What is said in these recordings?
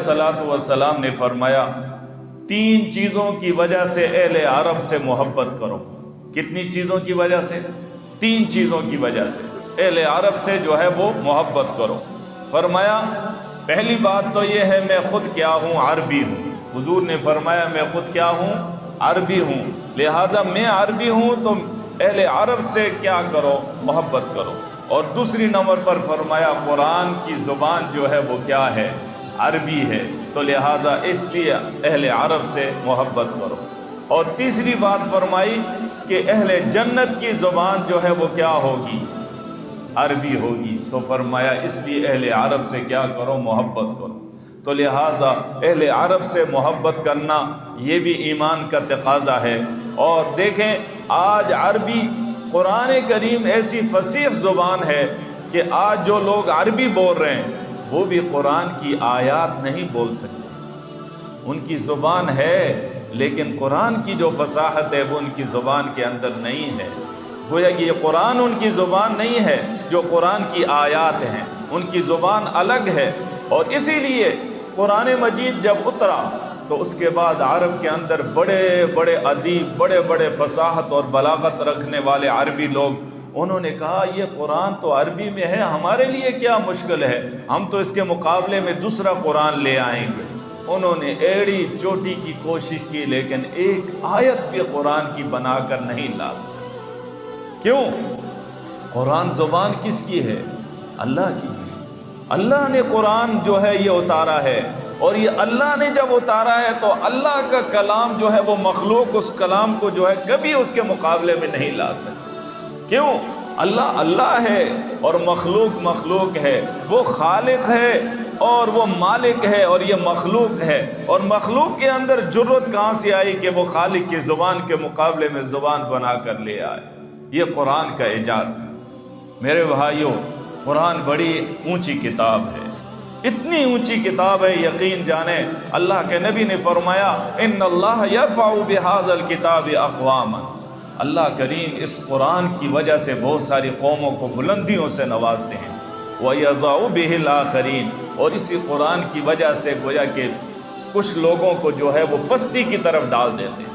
अलैहिस्सलातु वस्सलाम ने फरमाया 3 चीज़ों की वजह से अहले अरब से मोहब्बत करो। कितनी चीज़ों की वजह से? 3 चीज़ों की वजह से अहले अरब से जो है वो मोहब्बत करो। फरमाया पहली बात तो ये है मैं ख़ुद क्या हूँ, अरबी हूँ। हुजूर ने फरमाया मैं ख़ुद क्या हूँ, अरबी हूँ, लिहाजा मैं अरबी हूँ तो अहले अरब से क्या करो, मोहब्बत करो। और दूसरी नंबर पर फरमाया कुरान की ज़ुबान जो है वो क्या है, अरबी है, तो लिहाजा इसलिए अहले अरब से मोहब्बत करो। और तीसरी बात फरमाई कि अहले जन्नत की ज़ुबान जो है वो क्या होगी, अरबी होगी, तो फरमाया इसलिए अहले अरब से क्या करो, मोहब्बत करो। तो लिहाजा अहले अरब से मोहब्बत करना ये भी ईमान का तकाज़ा है। और देखें आज अरबी कुरान करीम ऐसी फसीह ज़ुबान है कि आज जो लोग अरबी बोल रहे हैं वो भी कुरान की आयत नहीं बोल सकते। उनकी ज़ुबान है लेकिन कुरान की जो फसाहत है वो उनकी ज़ुबान के अंदर नहीं है। गोया कि ये कुरान उनकी ज़ुबान नहीं है जो कुरान की आयत हैं, उनकी ज़ुबान अलग है। और इसीलिए कुरान मजीद जब उतरा तो उसके बाद अरब के अंदर बड़े बड़े अदीब, बड़े बड़े फसाहत और बलागत रखने वाले अरबी लोग, उन्होंने कहा ये कुरान तो अरबी में है, हमारे लिए क्या मुश्किल है, हम तो इसके मुकाबले में दूसरा कुरान ले आएंगे। उन्होंने एड़ी चोटी की कोशिश की लेकिन एक आयत भी कुरान की बनाकर नहीं ला सके। क्यों? कुरान ज़ुबान किसकी है? अल्लाह की है। अल्लाह ने कुरान जो है ये उतारा है, और ये अल्लाह ने जब उतारा है तो अल्लाह का कलाम जो है वो मखलूक उस कलाम को जो है कभी उसके मुकाबले में नहीं ला सकती। क्यों? अल्लाह अल्लाह है और मखलूक मखलूक है। वो खालिक है और वो मालिक है और ये मखलूक है। और मखलूक के अंदर जुर्रत कहाँ से आई कि वो खालिक की ज़ुबान के मुकाबले में ज़ुबान बना कर ले आए? ये कुरान का एजाज़ है। मेरे भाइयों, कुरान बड़ी ऊंची किताब है, इतनी ऊंची किताब है यकीन जाने अल्लाह के नबी ने फरमाया इन्नल्लाह यरफ़उ बिहाज़ल किताबि अक़वामन। अल्लाह करीम इस कुरान की वजह से बहुत सारी कौमों को बुलंदियों से नवाजते हैं। व यज़अउ बिहिल आखरीन, और इसी कुरान की वजह से गोया कि कुछ लोगों को जो है वो पस्ती की तरफ डाल देते हैं।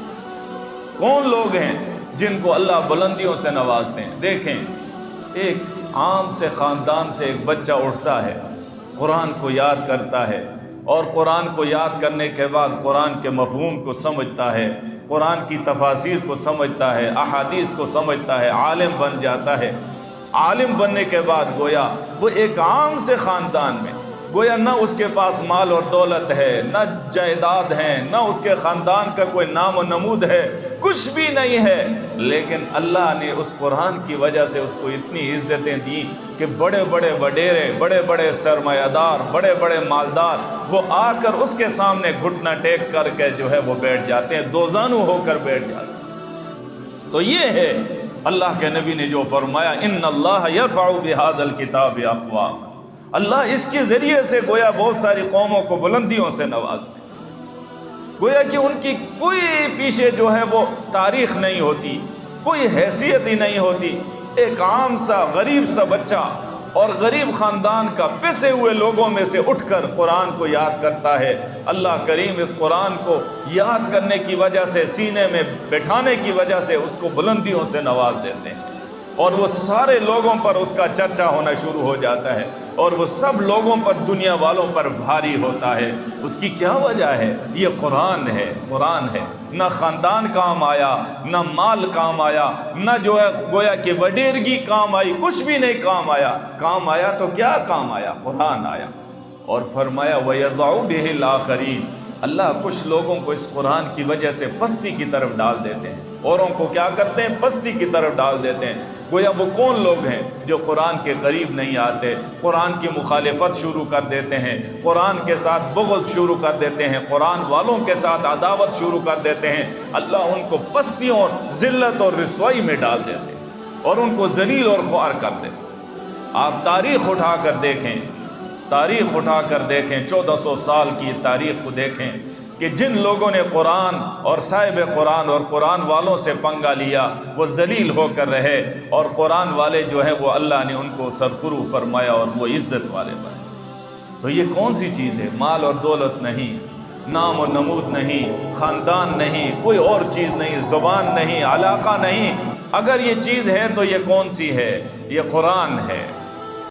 कौन लोग हैं जिनको अल्लाह बुलंदियों से नवाजते हैं? देखें, एक आम से ख़ानदान से एक बच्चा उठता है, कुरान को याद करता है, और कुरान को याद करने के बाद कुरान के मफ़हूम को समझता है, कुरान की तफासीर को समझता है, अहादीस को समझता है, आलिम बन जाता है। आलिम बनने के बाद गोया वो एक आम से ख़ानदान में, गोया न उसके पास माल और दौलत है, न जायदाद हैं, न उसके ख़ानदान का कोई नाम और नमूद है, कुछ भी नहीं है, लेकिन अल्लाह ने उस कुरान की वजह से उसको इतनी इज़्ज़तें दी कि बड़े बड़े वडेरे, बड़े बड़े सरमायादार, बड़े बड़े मालदार वो आकर उसके सामने घुटना टेक करके जो है वो बैठ जाते हैं, दोजानू होकर बैठ जाते हैं। तो ये है अल्लाह के नबी ने जो फरमाया इन्नल्लाह यरफ़उ बिहाज़ल किताबि अक़वाम। अल्लाह इसके ज़रिए से गोया बहुत सारी कौमों को बुलंदियों से नवाजते हैं। गोया कि उनकी कोई पीछे जो है वो तारीख़ नहीं होती, कोई हैसियत ही नहीं होती। एक आम सा गरीब सा बच्चा और गरीब ख़ानदान का पिसे हुए लोगों में से उठकर कुरान को याद करता है। अल्लाह करीम इस कुरान को याद करने की वजह से, सीने में बैठाने की वजह से उसको बुलंदियों से नवाज देते हैं, और वो सारे लोगों पर उसका चर्चा होना शुरू हो जाता है, और वो सब लोगों पर, दुनिया वालों पर भारी होता है। उसकी क्या वजह है? ये कुरान है, कुरान है। न ख़ानदान काम आया, न माल काम आया, न जो है गोया कि वडेरगी काम आई, कुछ भी नहीं काम आया। काम आया तो क्या काम आया? कुरान आया। और फरमाया वयज़अउ बिहिल आखरीन, अल्लाह कुछ लोगों को इस कुरान की वजह से पस्ती की तरफ डाल देते हैं, औरों को क्या करते हैं? पस्ती की तरफ डाल देते हैं। गोया वो कौन लोग हैं जो कुरान के करीब नहीं आते, कुरान की मुखालिफत शुरू कर देते हैं, कुरान के साथ बुग़्ज़ शुरू कर देते हैं, कुरान वालों के साथ अदावत शुरू कर देते हैं। अल्लाह उनको पस्तियों और ज़िल्लत और रिसवाई में डाल देते हैं और उनको ज़लील और ख्वार कर देते हैं। आप तारीख़ उठा कर देखें, तारीख़ उठा कर देखें, 1400 साल की तारीख़ को देखें कि जिन लोगों ने कुरान और साहिब कुरान और कुरान वालों से पंगा लिया वो जलील होकर रहे, और कुरान वाले जो है वो अल्लाह ने उनको सरफुरू फरमाया और वो इज़्ज़त वाले बने। تو یہ کون سی چیز ہے؟ مال اور دولت نہیں، نام و نمود نہیں، خاندان نہیں، کوئی اور چیز نہیں، زبان نہیں، علاقہ نہیں۔ اگر یہ چیز ہے تو یہ کون سی ہے؟ یہ قرآن ہے۔